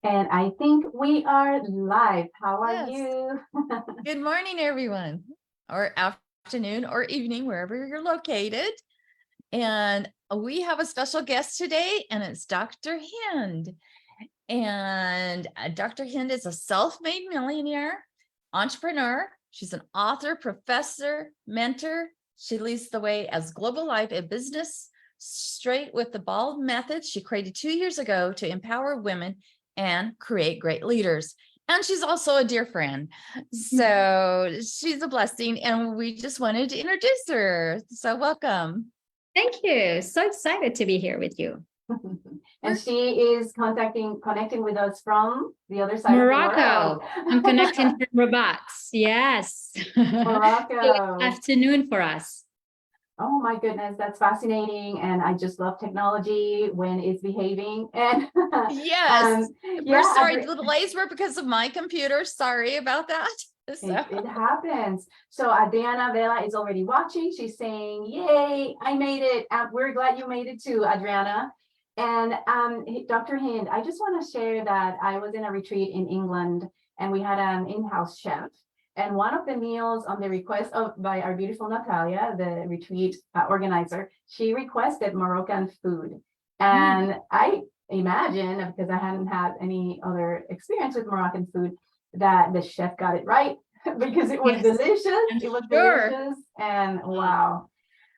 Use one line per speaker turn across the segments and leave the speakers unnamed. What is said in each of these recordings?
And I think we are live. How are
Yes.
you?
Good morning, everyone, or afternoon or evening, wherever you're located. And we have a special guest today, and it's Dr. Hynd. And Dr. Hynd is a self-made millionaire, entrepreneur. She's an author, professor, mentor. She leads the way as global life and business straight with the bald method she created 2 years ago to empower women and create great leaders. And she's also a dear friend. So she's a blessing, and we just wanted to introduce her. So welcome.
Thank you. So excited to be here with you.
And she is connecting with us from the other side
Morocco.
of the world.
I'm connecting from Rabat. Yes.
Morocco.
Afternoon for us.
Oh my goodness, that's fascinating. And I just love technology when it's behaving. And
Yes, we're
yeah,
sorry. The delays were because of my computer. Sorry about that. So.
it happens. So Adriana Vela is already watching. She's saying, yay, I made it. We're glad you made it too, Adriana. And Dr. Hynd, I just want to share that I was in a retreat in England, and we had an in-house chef. And one of the meals on the request by our beautiful Natalia, the retreat organizer, she requested Moroccan food. And I imagine, because I hadn't had any other experience with Moroccan food, that the chef got it right because it was delicious. It was delicious. And wow.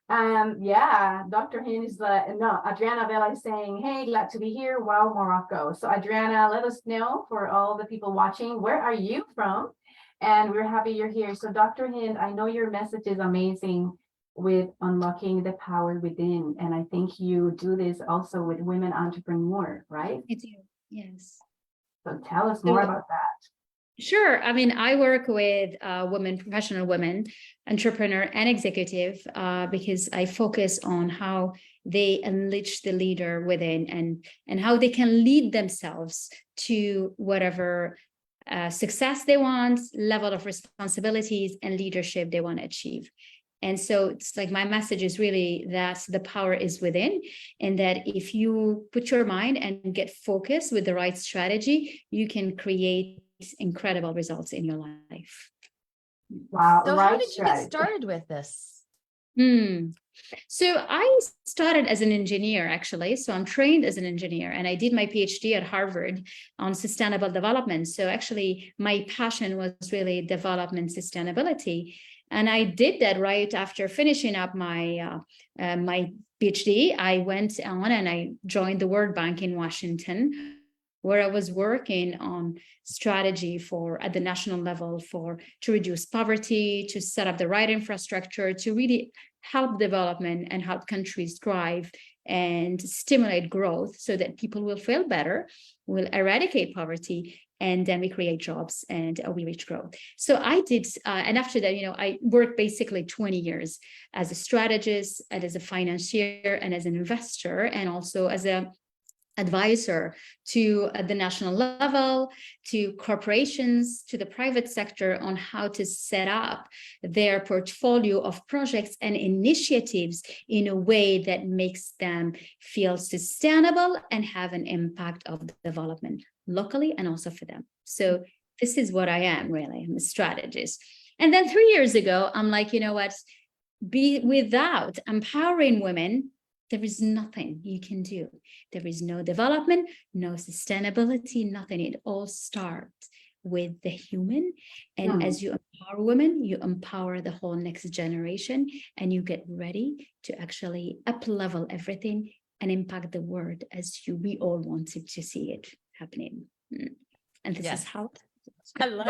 Yeah, Dr. Hynd is Adriana Vela is saying, hey, glad to be here. Wow, Morocco. So Adriana, let us know, for all the people watching, where are you from? And we're happy you're here. So Dr. Hynd, I know your message is amazing with unlocking the power within. And I think you do this also with women entrepreneurs, right?
I do, yes.
So tell us more about that.
Sure. I mean, I work with women, professional women, entrepreneur and executive, because I focus on how they unleash the leader within and how they can lead themselves to whatever success they want, level of responsibilities and leadership they want to achieve. And so it's like my message is really that the power is within, and that if you put your mind and get focused with the right strategy, you can create incredible results in your life.
Wow.
So
right
how did you
strategy.
get started with this?
So I started as an engineer, actually. So I'm trained as an engineer, and I did my PhD at Harvard on sustainable development. So actually, my passion was really development sustainability. And I did that right after finishing up my my PhD. I went on and I joined the World Bank in Washington, where I was working on strategy for at the national level to reduce poverty, to set up the right infrastructure, to really help development and help countries thrive and stimulate growth so that people will feel better, will eradicate poverty, and then we create jobs and we reach growth. So I did, and after that, I worked basically 20 years as a strategist and as a financier and as an investor, and also as a advisor to the national level, to corporations, to the private sector on how to set up their portfolio of projects and initiatives in a way that makes them feel sustainable and have an impact of development locally and also for them. So this is what I am, really. I'm a strategist. And then 3 years ago, I'm like, you know what? Without empowering women, there is nothing you can do. There is no development, no sustainability, nothing. It all starts with the human. And as you empower women, you empower the whole next generation, and you get ready to actually up-level everything and impact the world as we all wanted to see it happening. And this is how
I love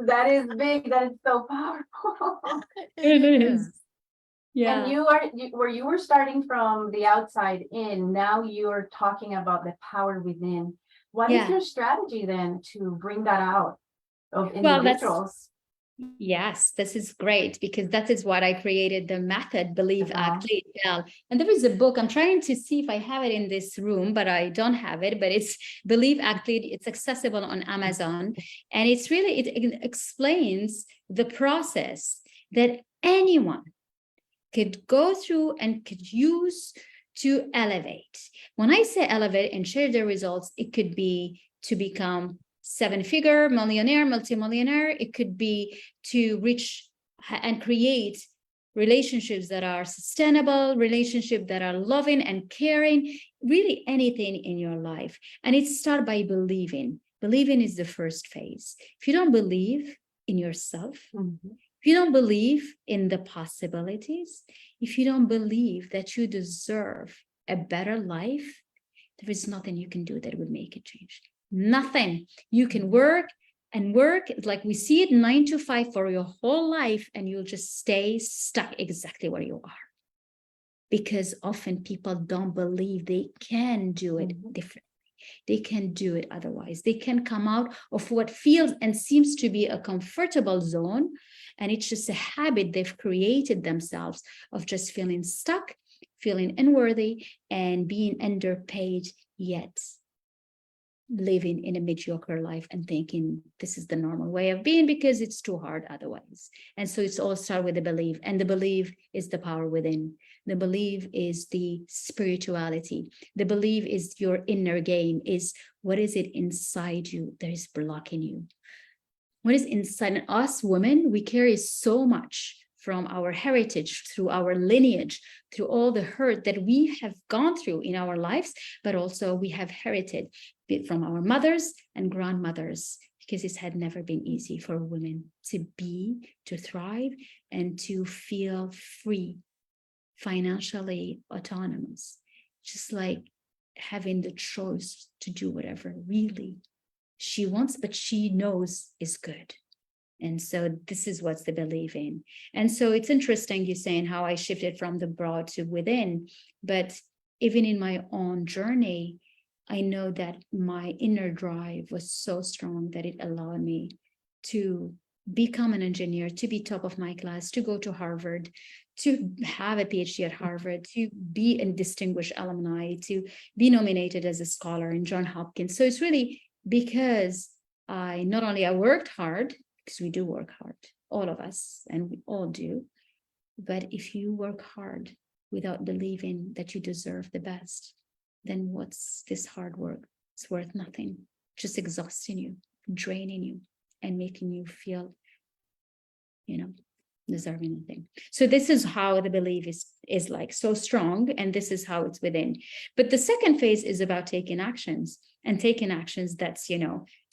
that is big. That is so powerful.
it is. Yeah.
And you were starting from the outside in. Now you're talking about the power within. What is your strategy then to bring that out of individuals?
Yes, this is great, because that is what I created, the method, Believe, Act, Lead, Tell. And there is a book, I'm trying to see if I have it in this room, but I don't have it, but it's Believe, Act, Lead. It's accessible on Amazon. And it's really, it explains the process that anyone could go through and could use to elevate. When I say elevate and share the results, it could be to become seven-figure millionaire, multimillionaire. It could be to reach and create relationships that are sustainable, relationships that are loving and caring, really anything in your life. And it starts by believing. Believing is the first phase. If you don't believe in yourself, if you don't believe in the possibilities, if you don't believe that you deserve a better life, there is nothing you can do that would make it change. Nothing. You can work and work, like we see it 9 to 5 for your whole life, and you'll just stay stuck exactly where you are. Because often people don't believe they can do it differently. They can do it otherwise. They can come out of what feels and seems to be a comfortable zone. And it's just a habit they've created themselves of just feeling stuck, feeling unworthy, and being underpaid, yet living in a mediocre life and thinking this is the normal way of being because it's too hard otherwise. And so it's all start with the belief, and the belief is the power within. The belief is the spirituality. The belief is your inner game, is what is it inside you that is blocking you? What is inside us women? We carry so much from our heritage, through our lineage, through all the hurt that we have gone through in our lives, but also we have herited it from our mothers and grandmothers, because it had never been easy for women to be, to thrive, and to feel free, financially autonomous, just like having the choice to do whatever really she wants, but she knows is good. And so this is what's the belief in. And so it's interesting you saying how I shifted from the broad to within, but even in my own journey, I know that my inner drive was so strong that it allowed me to become an engineer, to be top of my class, to go to Harvard, to have a PhD at Harvard, to be a distinguished alumni, to be nominated as a scholar in Johns Hopkins. So it's really because I worked hard, because we do work hard, all of us, and we all do. But if you work hard without believing that you deserve the best, then what's this hard work? It's worth nothing, just exhausting you, draining you, and making you feel, deserving nothing. So this is how the belief is like so strong, and this is how it's within. But the second phase is about taking actions, and taking actions, that's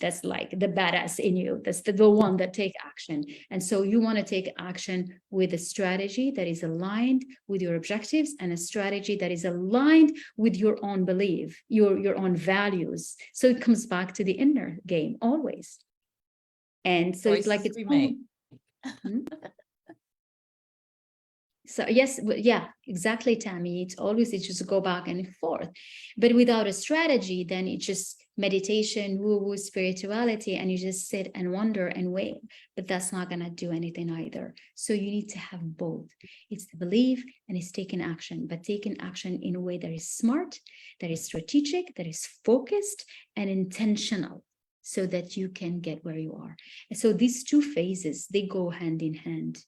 that's like the badass in you, that's the one that take action. And so you want to take action with a strategy that is aligned with your objectives, and a strategy that is aligned with your own belief, your own values. So it comes back to the inner game always. And so it's like it's
we make.
So yes, yeah, exactly, Tammy. It's just go back and forth, but without a strategy, then it's just meditation, woo-woo spirituality, and you just sit and wonder and wait. But that's not gonna do anything either. So you need to have both. It's the belief and it's taking action, but taking action in a way that is smart, that is strategic, that is focused and intentional, so that you can get where you are. And so these two phases, they go hand in hand.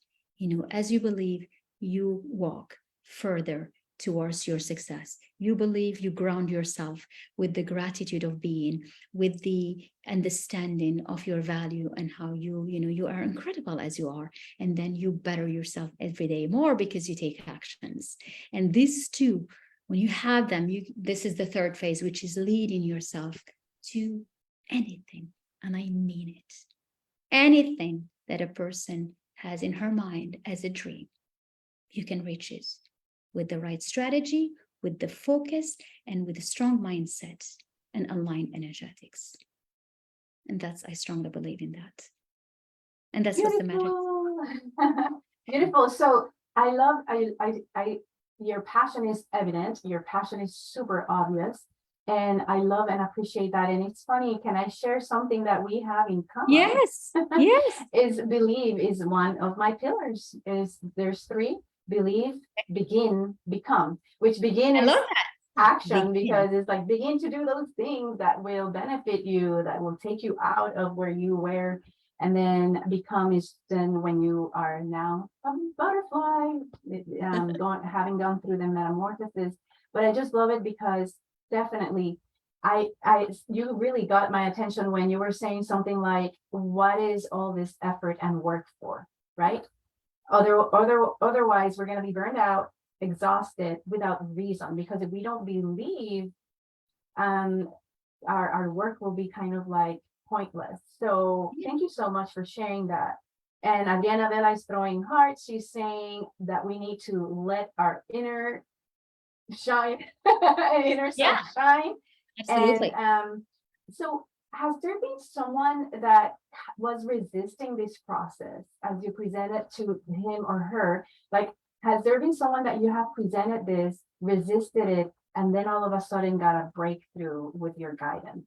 As you believe, you walk further towards your success. You believe, you ground yourself with the gratitude of being, with the understanding of your value and how you are incredible as you are. And then you better yourself every day more because you take actions. And these two, when you have them, this is the third phase, which is leading yourself to anything. And I mean it. Anything that a person has in her mind as a dream, you can reach it with the right strategy, with the focus, and with a strong mindset and aligned energetics. And I strongly believe in that. And that's what the magic.
Beautiful. So I love, your passion is evident. Your passion is super obvious. And I love and appreciate that. And it's funny, can I share something that we have in common?
Yes, yes.
Is believe is one of my pillars. There's 3: believe, begin, become, which begin is action, because it's like begin to do those things that will benefit you, that will take you out of where you were. And then become is then when you are now a butterfly, having gone through the metamorphosis. But I just love it because definitely you really got my attention when you were saying something like, what is all this effort and work for, right? Otherwise, we're going to be burned out, exhausted without reason, because if we don't believe, our work will be kind of like pointless. So thank you so much for sharing that. And Adriana Vela is throwing hearts. She's saying that we need to let our inner shine, inner self shine.
Absolutely.
And so has there been someone that was resisting this process as you presented to him or her? Like, has there been someone that you have presented this, resisted it, and then all of a sudden got a breakthrough with your guidance?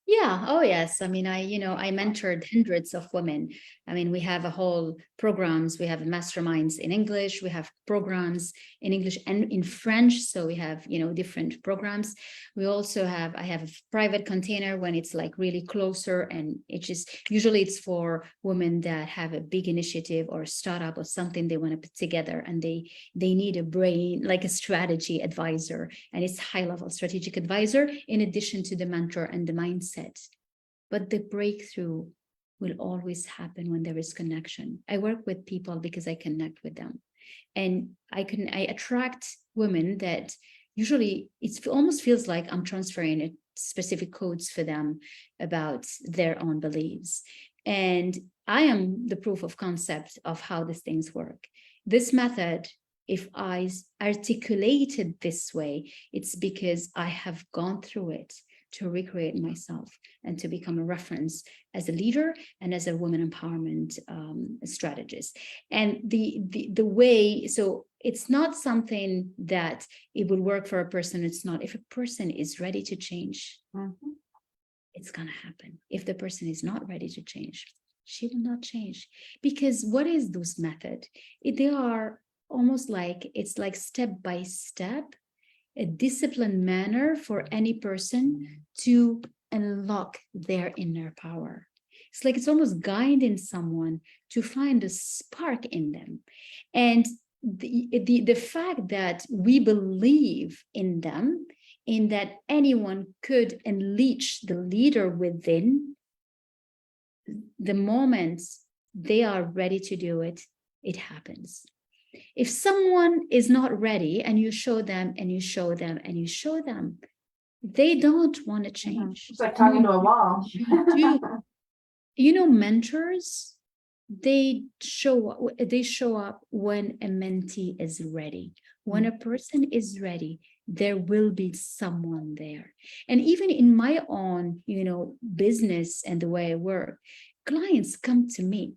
Yeah. Oh, yes. I mean, I mentored hundreds of women. I mean, we have a whole programs. We have masterminds in English. We have programs in English and in French. So we have, different programs. We also have, I have a private container when it's like really closer, and usually it's for women that have a big initiative or a startup or something they want to put together, and they need a brain, like a strategy advisor, and it's high level strategic advisor in addition to the mentor and the mindset. But the breakthrough will always happen when there is connection. I work with people because I connect with them, and I attract women that usually it almost feels like I'm transferring specific codes for them about their own beliefs. And I am the proof of concept of how these things work. This method, if I articulate it this way, it's because I have gone through it to recreate myself and to become a reference as a leader and as a women empowerment strategist. And the way, so it's not something that it will work for a person. It's not. If a person is ready to change, it's going to happen. If the person is not ready to change, she will not change. Because what is those methods? They are almost like, it's like step by step, a disciplined manner for any person to unlock their inner power. It's like it's almost guiding someone to find a spark in them. And the fact that we believe in them, in that anyone could unleash the leader within, the moment they are ready to do it, it happens. If someone is not ready and you show them and you show them and you show them, they don't want to change.
It's like talking to a wall.
Mentors, they show up when a mentee is ready. When a person is ready, there will be someone there. And even in my own, business and the way I work, clients come to me.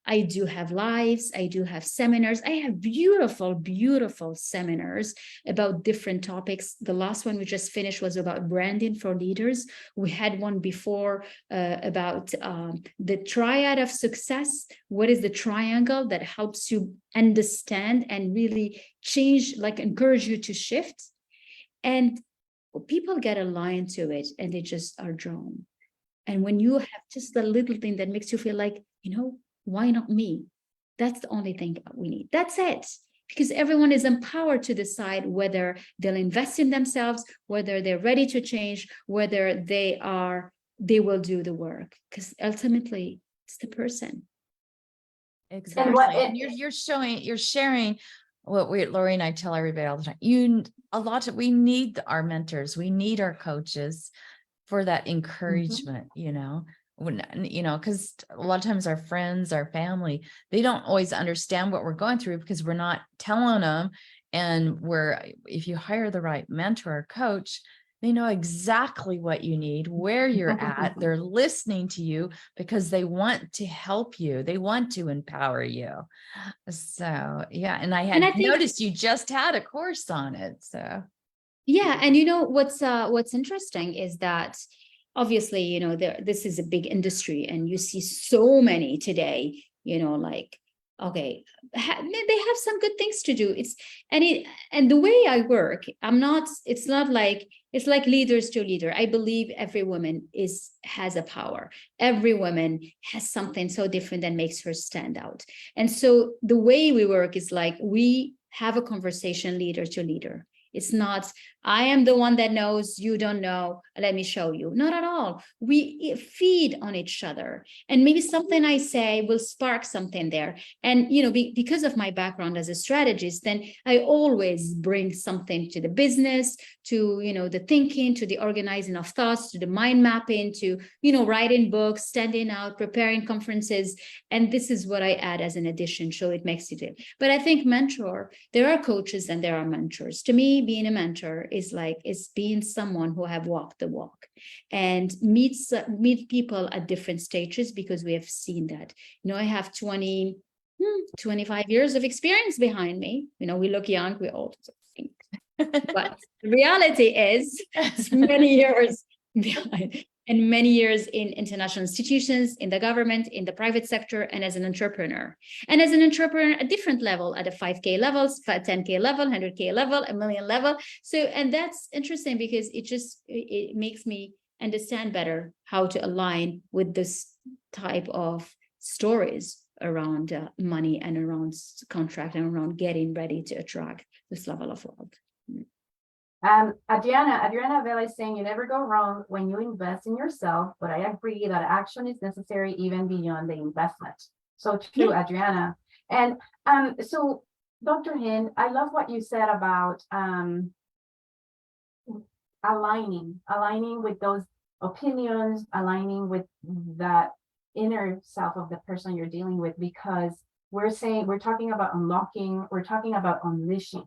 I do have lives, I do have seminars. I have beautiful, beautiful seminars about different topics. The last one we just finished was about branding for leaders. We had one before about the triad of success. What is the triangle that helps you understand and really change, like encourage you to shift? And people get aligned to it and they just are drawn. And when you have just the little thing that makes you feel like, why not me? That's the only thing we need. That's it. Because everyone is empowered to decide whether they'll invest in themselves, whether they're ready to change, whether they will do the work. Because ultimately, it's the person.
Exactly. And you're sharing what Lori and I tell everybody all the time. We need our mentors, we need our coaches for that encouragement, because a lot of times our friends, our family, they don't always understand what we're going through because we're not telling them. And if you hire the right mentor or coach, they know exactly what you need, where you're at. They're listening to you because they want to help you. They want to empower you. So, yeah. And I noticed you just had a course on it. So,
yeah. And what's interesting is that obviously, this is a big industry and you see so many today, okay, they have some good things to do. And the way I work, it's like leaders to leader. I believe every woman has a power. Every woman has something so different that makes her stand out. And so the way we work is like, we have a conversation leader to leader. It's not, I am the one that knows, you don't know, let me show you. Not at all. We feed on each other. And maybe something I say will spark something there. And, you know, because of my background as a strategist, then I always bring something to the business, to, you know, the thinking, to the organizing of thoughts, to the mind mapping, to, you know, writing books, standing out, preparing conferences. And this is what I add as an addition. So it makes it. But I think mentor, there are coaches and there are mentors. To me, being a mentor is being someone who have walked the walk and meet people at different stages, because we have seen that. You know, I have 25 years of experience behind me. You know, we look young, we old, but the reality is it's many years behind, and many years in international institutions, in the government, in the private sector, and as an entrepreneur. And as an entrepreneur at different level, at a 5K levels, 10K level, 100K level, a million level. So, and that's interesting because it makes me understand better how to align with this type of stories around money and around contract and around getting ready to attract this level of wealth.
Adriana Vela is saying you never go wrong when you invest in yourself, but I agree that action is necessary even beyond the investment. So true, yeah. Adriana. And so Dr. Hynd, I love what you said about aligning with those opinions, aligning with that inner self of the person you're dealing with, because we're talking about unlocking, we're talking about unleashing.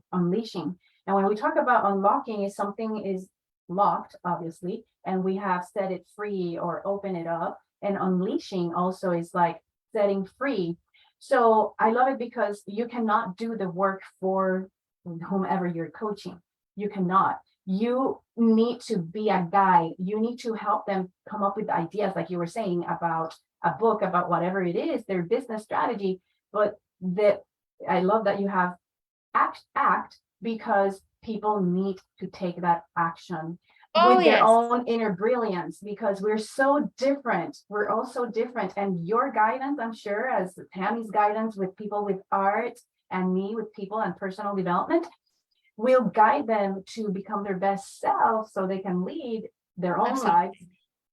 And when we talk about unlocking, is something is locked, obviously, and we have set it free or open it up. And unleashing also is like setting free. So I love it because you cannot do the work for whomever you're coaching. You cannot. You need to be a guide. You need to help them come up with ideas, like you were saying, about a book, about whatever it is, their business strategy. But I love that you have act because people need to take that action with their own inner brilliance, because we're so different. We're all so different. And your guidance, I'm sure, as Tammy's guidance with people with art and me with people and personal development, will guide them to become their best self so they can lead their own lives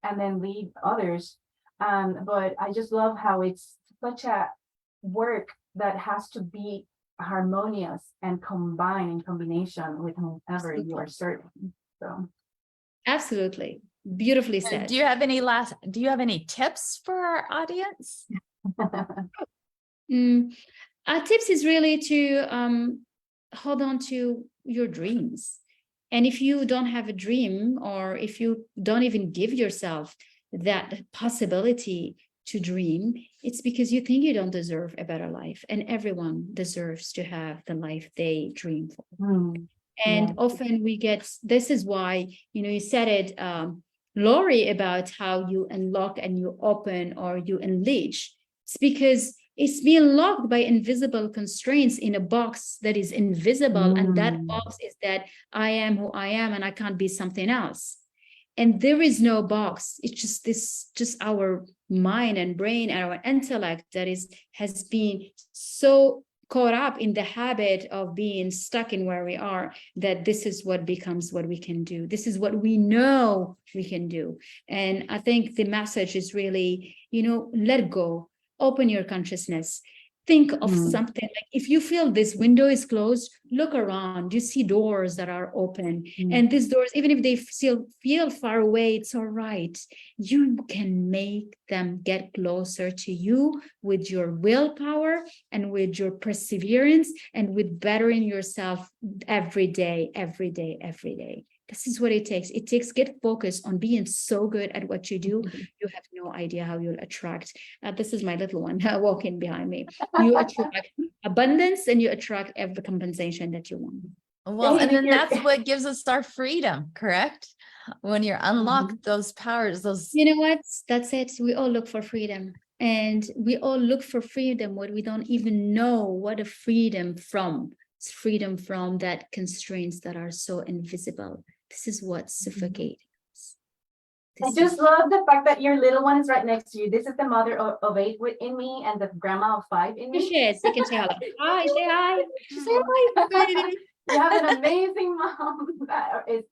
and then lead others. But I just love how it's such a work that has to be harmonious and combined in combination with whomever you are serving. So
absolutely, beautifully said.
Do you have any tips for our audience?
Our tips is really to hold on to your dreams. And if you don't have a dream, or if you don't even give yourself that possibility to dream, it's because you think you don't deserve a better life, and everyone deserves to have the life they dream for. And often we get, this is why, you know, you said it, Lori, about how you unlock and you open or you unleash. It's because it's being locked by invisible constraints in a box that is invisible. And that box is that I am who I am and I can't be something else. And there is no box. It's just our mind and brain and our intellect that has been so caught up in the habit of being stuck in where we are, that this is what becomes what we can do. This is what we know we can do. And I think the message is really, you know, let go, open your consciousness. Think of something like, if you feel this window is closed, look around. You see doors that are open, and these doors, even if they feel far away, it's all right. You can make them get closer to you with your willpower and with your perseverance and with bettering yourself every day, every day, every day. This is what it takes. It takes get focused on being so good at what you do. You have no idea how you'll attract. This is my little one walking behind me. You attract abundance and you attract every compensation that you want.
Well, and then that's what gives us our freedom, correct? When you're unlocked those powers, those.
You know what? That's it. We all look for freedom. And we all look for freedom when we don't even know what a freedom from. It's freedom from that constraints that are so invisible. This is what suffocates.
I just love the fact that your little one is right next to you. This is the mother of 8 in me and the grandma of 5 in me.
She is. You can say hello. Hi, say hi.
Say hi. You have an amazing mom. That is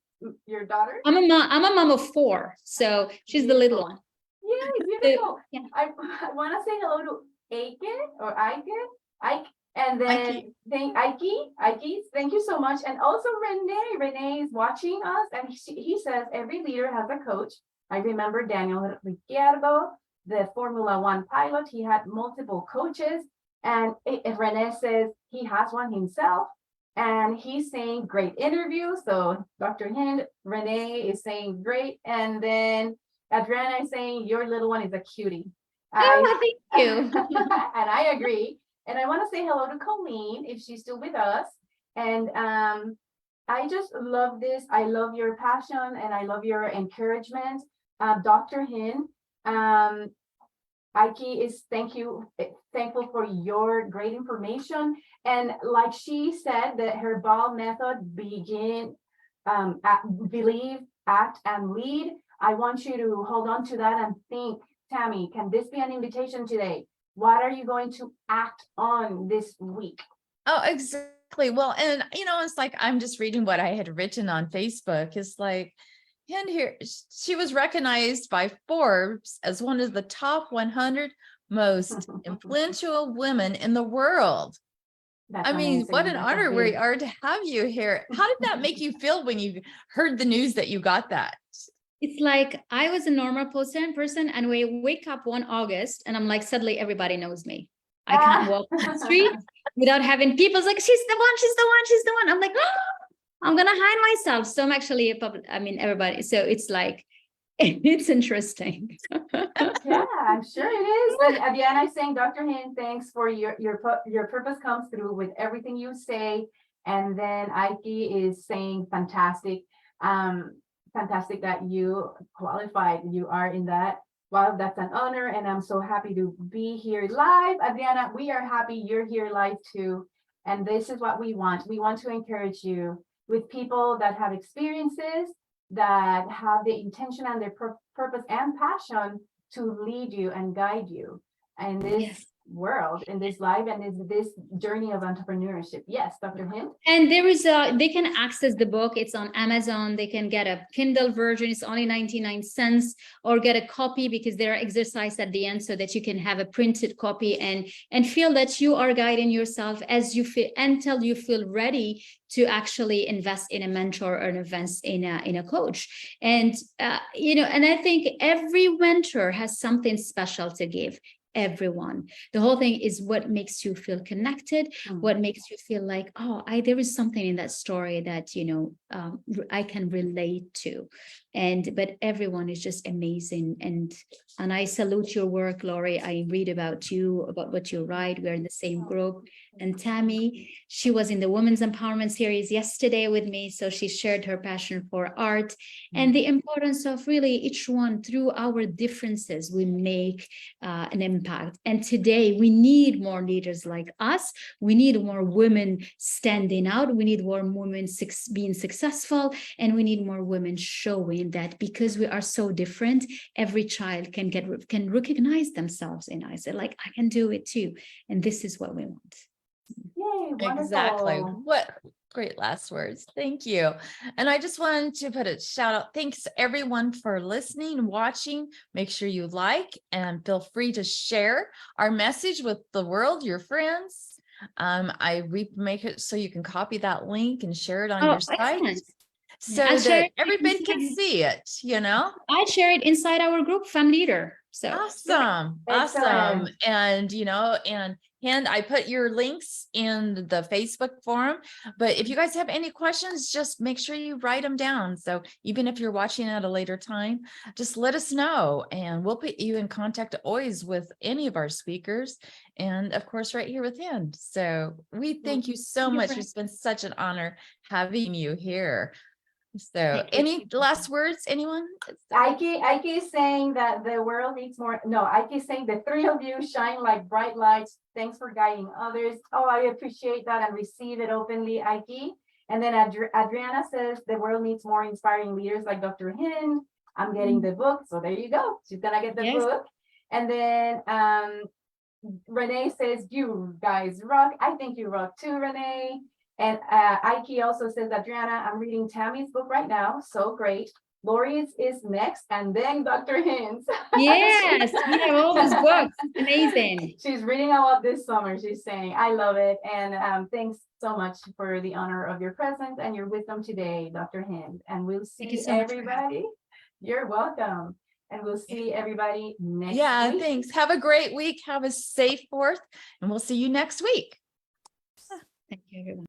your daughter?
I'm a mom of 4, so she's the little one.
Yay,
So,
beautiful.
yeah.
I want to say hello to Ike or Ike, and then thank Ike, thank you so much. And also Renee. Renee is watching us, and he says every leader has a coach. I remember Daniel Ricciardo, the Formula One pilot. He had multiple coaches, and Renee says he has one himself. And he's saying great interview. So Dr. Hynd, Renee is saying great, and then Adriana is saying your little one is a cutie.
Oh, thank you.
And I agree. And I want to say hello to Colleen if she's still with us. And I just love this. I love your passion and I love your encouragement. Dr. Hynd, Ike is thankful for your great information. And like she said, that her ball method believe, act, and lead. I want you to hold on to that and think, Tammy, can this be an invitation today? What are you going to act on this week?
Oh, exactly. Well, and it's like, I'm just reading what I had written on Facebook. It's like, and here she was recognized by Forbes as one of the top 100 most influential women in the world.
That's
I mean, what
amazing.
an
That's a
honor we
big-
are to have you here. How did that make you feel when you heard the news that you got that?
It's like I was a normal person, and we wake up one August, and I'm like, suddenly everybody knows me. I can't walk the street without having people like, she's the one, she's the one, she's the one. I'm like, oh, I'm gonna hide myself. So I'm actually a public, I mean, everybody. So it's like, it's interesting.
Yeah, I'm sure it is. And Diana is saying, Dr. Hynd, thanks for your purpose comes through with everything you say. And then Ike is saying, fantastic. Fantastic that you qualified. You are in that. Wow, that's an honor. And I'm so happy to be here live. Adriana, we are happy you're here live too. And this is what we want. We want to encourage you with people that have experiences, that have the intention and their purpose and passion to lead you and guide you in this world, in this life, and in this journey of entrepreneurship. Yes, Dr. Hynd.
And they can access the book. It's on Amazon. They can get a Kindle version. It's only 99 cents, or get a copy because there are exercises at the end so that you can have a printed copy and feel that you are guiding yourself as you feel until you feel ready to actually invest in a mentor or invest in a coach. And and I think every mentor has something special to give everyone. The whole thing is what makes you feel connected, what makes you feel like, oh, there is something in that story that I can relate to. But everyone is just amazing, and I salute your work, Lori. I read about you, about what you write. We're in the same group. And Tammy, she was in the Women's Empowerment Series yesterday with me, so she shared her passion for art and the importance of really each one, through our differences, we make an impact. And today we need more leaders like us. We need more women standing out. We need more women being successful, and we need more women showing that because we are so different, every child can recognize themselves in us. They're like, I can do it too. And this is what we want.
Yay, wonderful.
Exactly. What great last words. Thank you. And I just wanted to put a shout out. Thanks everyone for listening, watching. Make sure you like and feel free to share our message with the world, your friends. I make it so you can copy that link and share it on your site.
Excellent.
So
I'll share
that everybody can see it,
I share it inside our group, Fem Leader. So
awesome.
Excellent.
And and I put your links in the Facebook forum, but if you guys have any questions, just make sure you write them down. So even if you're watching at a later time, just let us know, and we'll put you in contact always with any of our speakers, and of course right here with Hynd. So we thank you so much. It's been such an honor having you here. So any last words, anyone?
Ike is saying that the world needs more. No, Ike is saying the three of you shine like bright lights. Thanks for guiding others. Oh, I appreciate that and receive it openly, Ike. And then Adriana says the world needs more inspiring leaders like Dr. Hynd. I'm getting the book. So there you go. She's gonna get the book. And then Renee says, you guys rock. I think you rock too, Renee. And Ike also says, Adriana, I'm reading Tammy's book right now. So great. Lori's is next, and then Dr. Hynd.
Yes, we have all those books. Amazing.
She's reading a lot this summer. She's saying, I love it. And thanks so much for the honor of your presence and your wisdom today, Dr. Hynd. And we'll
Thank you
see
so much for
everybody. You're welcome. And we'll see everybody next
Yeah,
week.
thanks. Have a great week. Have a safe 4th, and we'll see you next week.
Thank you, everyone.